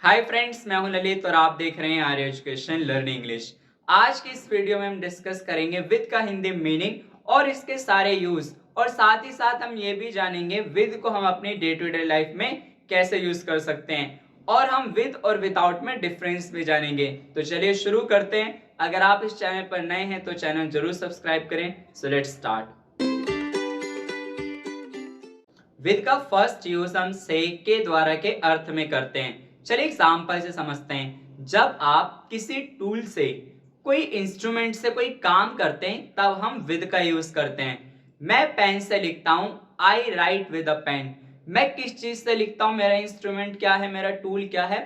Hi friends, मैं हूं ललित और आप देख रहे हैं आर्य एजुकेशन लर्निंग इंग्लिश। आज की इस वीडियो में हम डिस्कस करेंगे विद का हिंदी मीनिंग और इसके सारे यूज, और साथ ही साथ हम ये भी जानेंगे विद को हम अपनी डे टू डे लाइफ में कैसे यूज कर सकते हैं, और हम विद और विदाउट में डिफरेंस भी जानेंगे। तो चलिए शुरू करते हैं। अगर आप इस चैनल पर नए हैं तो चैनल जरूर सब्सक्राइब करें। So let's start. विद का फर्स्ट यूज हम से के द्वारा के अर्थ में करते हैं। चलिए एग्जाम्पल से समझते हैं। जब आप किसी टूल से, कोई इंस्ट्रूमेंट से कोई काम करते हैं तब हम विद का यूज करते हैं। मैं पेन से लिखता हूं, आई राइट विद अ पेन। मैं किस चीज से लिखता हूं, मेरा इंस्ट्रूमेंट क्या है, मेरा टूल क्या है,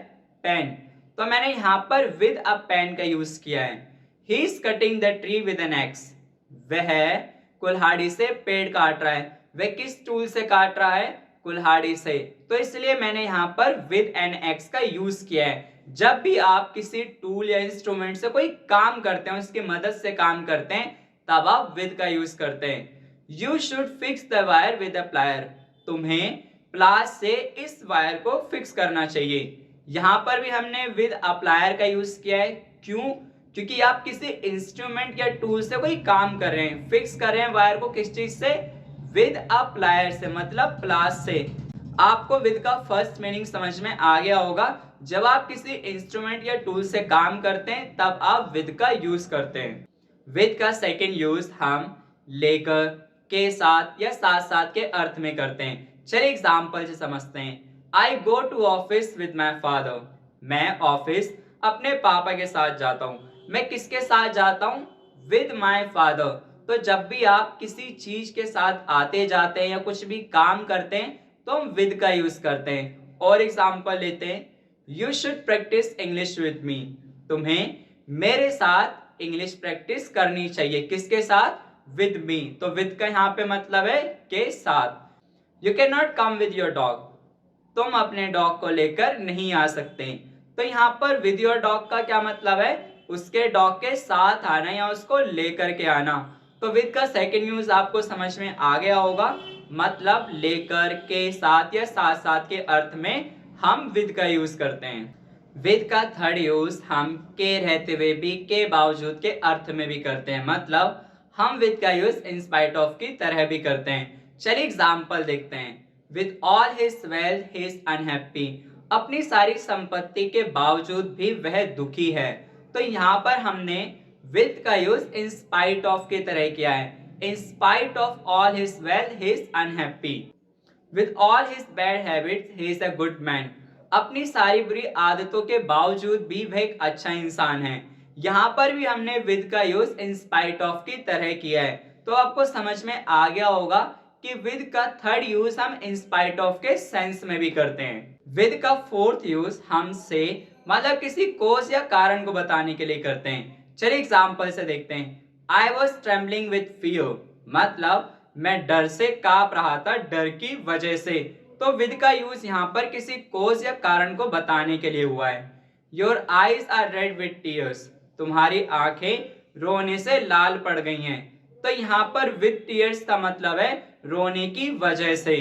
पेन। तो मैंने यहां पर विद अ पेन का यूज किया है। He is cutting the tree with an axe. वह कुल्हाड़ी से पेड़ काट रहा है। वह किस टूल से काट रहा है, कुल्हाड़ी से। तो इसलिए मैंने यहाँ पर विद एन एक्स का यूज किया है। जब भी आप किसी टूल या इंस्ट्रूमेंट से कोई काम करते हैं, उसकी मदद से काम करते हैं, तब आप विद का यूज करते हैं। You should fix the wire with a plier. तुम्हें प्लास से इस वायर को फिक्स करना चाहिए। यहां पर भी हमने विद अ प्लायर का यूज किया है। क्यों? क्योंकि आप किसी इंस्ट्रूमेंट या टूल से कोई काम कर रहे हैं, फिक्स कर रहे हैं वायर को किस चीज से, विद अ प्लायर से, मतलब प्लास से। आपको विद का फर्स्ट मीनिंग समझ में आ गया होगा। जब आप किसी इंस्ट्रूमेंट या टूल से काम करते हैं तब आप विद का यूज करते हैं। विद का सेकंड यूज हम लेकर, के साथ या साथ साथ के अर्थ में करते हैं। चलिए एग्जांपल से समझते हैं। I go to office with my father. मैं ऑफिस अपने पापा के साथ जाता हूँ। मैं किसके साथ जाता हूँ, विद माई फादर। तो जब भी आप किसी चीज के साथ आते जाते हैं या कुछ भी काम करते हैं तो हम विद का यूज करते हैं। और एग्जांपल लेते हैं। You should practice English with me. तुम्हें मेरे साथ इंग्लिश प्रैक्टिस करनी चाहिए। किसके साथ, विद मी। तो विद का यहाँ पे मतलब है के साथ। You can not come with your dog. तुम अपने डॉग को लेकर नहीं आ सकते। तो यहाँ पर विद योर डॉग का क्या मतलब है, उसके डॉग के साथ आना या उसको लेकर के आना। तो विद का सेकंड यूज आपको समझ में आ गया होगा, मतलब लेकर, के साथ या साथ साथ के अर्थ में हम विद का यूज करते हैं। विद का थर्ड यूज हम के रहते हुए भी, के बावजूद के अर्थ में भी करते हैं। मतलब हम विद का यूज इन स्पाइट ऑफ की तरह भी करते हैं। चलिए एग्जाम्पल देखते हैं। With all his wealth he is unhappy. अपनी सारी संपत्ति के बावजूद भी वह दुखी है। तो यहाँ पर हमने विद का यूज इन स्पाइट ऑफ की तरह किया है। In spite of all his wealth he is unhappy. With all his bad habits he is a good man. अपनी सारी बुरी आदतों के बावजूद भी वह एक अच्छा इंसान है। यहाँ पर भी हमने विद का यूज इन स्पाइट ऑफ की तरह किया है। तो आपको समझ में आ गया होगा कि विद का थर्ड यूज हम इन स्पाइट ऑफ के सेंस में भी करते हैं। विद का फोर्थ यूज हम से, मतलब किसी कोज या कारण को बताने के लिए करते हैं। चलिए एग्जांपल से देखते हैं। I was trembling with fear, मतलब मैं डर से कांप रहा था, डर की वजह से। तो विद का यूज यहाँ पर किसी कोज या कारण को बताने के लिए हुआ है। Your eyes are red with tears. तुम्हारी आंखें रोने से लाल पड़ गई हैं। तो यहाँ पर विद टीयर्स का मतलब है रोने की वजह से।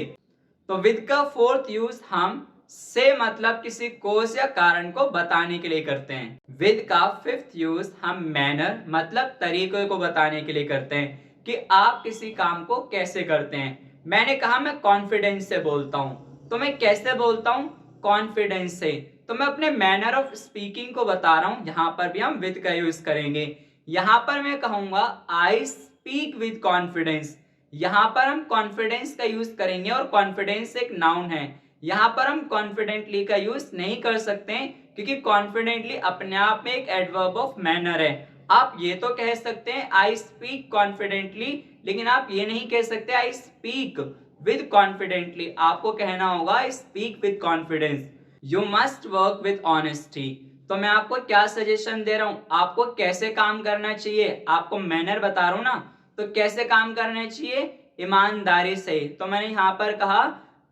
तो विद का फोर्थ यूज हम से, मतलब किसी कोज या कारण को बताने के लिए करते हैं। विद का फिफ्थ यूज हम मैनर, मतलब तरीके को बताने के लिए करते हैं कि आप किसी काम को कैसे करते हैं। मैंने कहा मैं कॉन्फिडेंस से बोलता हूं, तो मैं कैसे बोलता हूं, कॉन्फिडेंस से। तो मैं अपने मैनर ऑफ स्पीकिंग को बता रहा हूं। यहां पर भी हम विद का यूज करेंगे। यहां पर मैं कहूंगा आई स्पीक विद कॉन्फिडेंस। यहां पर हम कॉन्फिडेंस का यूज करेंगे, और कॉन्फिडेंस एक नाउन है। यहां पर हम कॉन्फिडेंटली का यूज नहीं कर सकते हैं, क्योंकि कॉन्फिडेंटली अपने आप में एक एडवर्ब ऑफ मैनर है। आप ये तो कह सकते हैं आई स्पीक कॉन्फिडेंटली, लेकिन आप ये नहीं कह सकते आई स्पीक विद कॉन्फिडेंटली। आपको कहना होगा I speak with confidence. You must work with honesty. तो मैं आपको क्या सजेशन दे रहा हूं, आपको कैसे काम करना चाहिए, आपको मैनर बता रहा हूं ना। तो कैसे काम करना चाहिए, ईमानदारी से। तो मैंने यहां पर कहा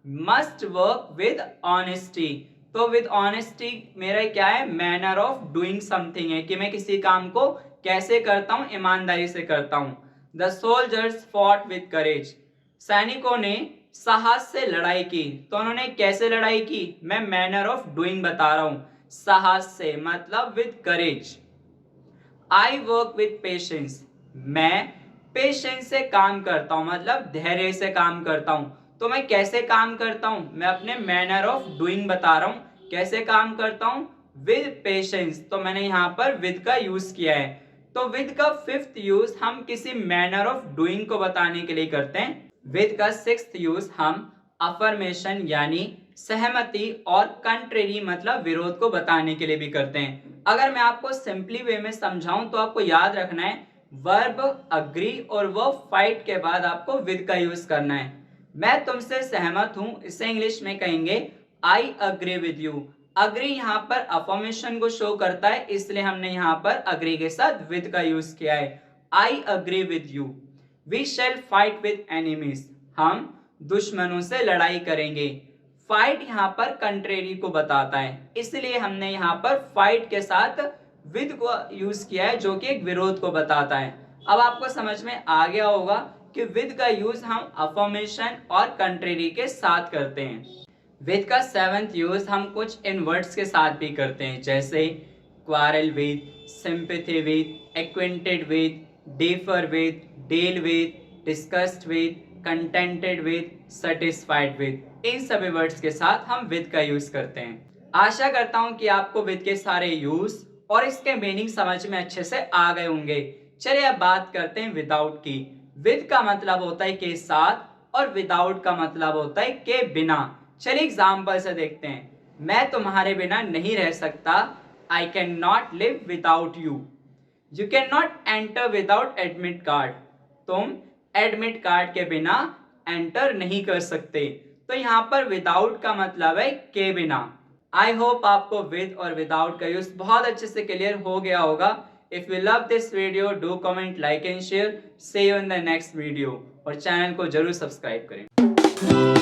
मस्ट वर्क विद ऑनेस्टी। तो विद ऑनेस्टी मेरा क्या है, मैनर ऑफ डूइंग समथिंग है, कि मैं किसी काम को कैसे करता हूं, ईमानदारी से करता हूं। The soldiers fought with courage. सैनिकों ने साहस से लड़ाई की। तो उन्होंने कैसे लड़ाई की, मैं मैनर ऑफ डूइंग बता रहा हूं। साहस से मतलब with courage. I work with patience, मैं पेशेंस से काम करता हूं मतलब धैर्य से काम करता हूं। तो मैं कैसे काम करता हूं, मैं अपने मैनर ऑफ डूइंग बता रहा हूं। कैसे काम करता हूं, विद पेशेंस। तो मैंने यहां पर विद का यूज किया है। तो विद का फिफ्थ यूज हम किसी मैनर ऑफ डूइंग को बताने के लिए करते हैं। विद का सिक्स्थ यूज हम अफर्मेशन यानी सहमति और कंट्रेरी मतलब विरोध को बताने के लिए भी करते हैं। अगर मैं आपको सिंपली वे में समझाऊं तो आपको याद रखना है वर्ब अग्री और वर्ब फाइट के बाद आपको विद का यूज करना है। मैं तुमसे सहमत हूं, इसे इंग्लिश में कहेंगे आई अग्री विद यू। अग्री यहाँ पर अफर्मेशन को शो करता है, इसलिए हमने यहाँ पर अग्री के साथ विद का यूज किया है। I agree with you. We shall fight with enemies, हम दुश्मनों से लड़ाई करेंगे। फाइट यहाँ पर कंट्रेरी को बताता है, इसलिए हमने यहाँ पर फाइट के साथ विद को यूज किया है जो कि एक विरोध को बताता है। अब आपको समझ में आ गया होगा कि विद का यूज हम अफर्मेशन और कंट्रेरी के साथ करते हैं। विद का सेवंथ यूज हम कुछ इनवर्ड्स के साथ भी करते हैं, जैसे quarrel with, sympathy with, acquainted with, differ with, deal with, discussed with, contented with, satisfied with. इन सभी वर्ड्स के साथ हम विद का यूज करते हैं। आशा करता हूं कि आपको विद के सारे यूज और इसके मीनिंग समझ में अच्छे से आ गए होंगे। चलिए अब बात करते हैं विदाउट की। विद का मतलब होता है के साथ और विदाउट का मतलब होता है के बिना। चलिए एग्जाम्पल से देखते हैं। मैं तुम्हारे बिना नहीं रह सकता, I can not live without you. You can not enter without admit card, तुम एडमिट कार्ड के बिना एंटर नहीं कर सकते। तो यहाँ पर विदाउट का मतलब है के बिना। आई होप आपको विद और विदाउट का यूज बहुत अच्छे से क्लियर हो गया होगा। If you love this video do comment, like and share. See you in the next video और चैनल को जरूर सब्सक्राइब करें।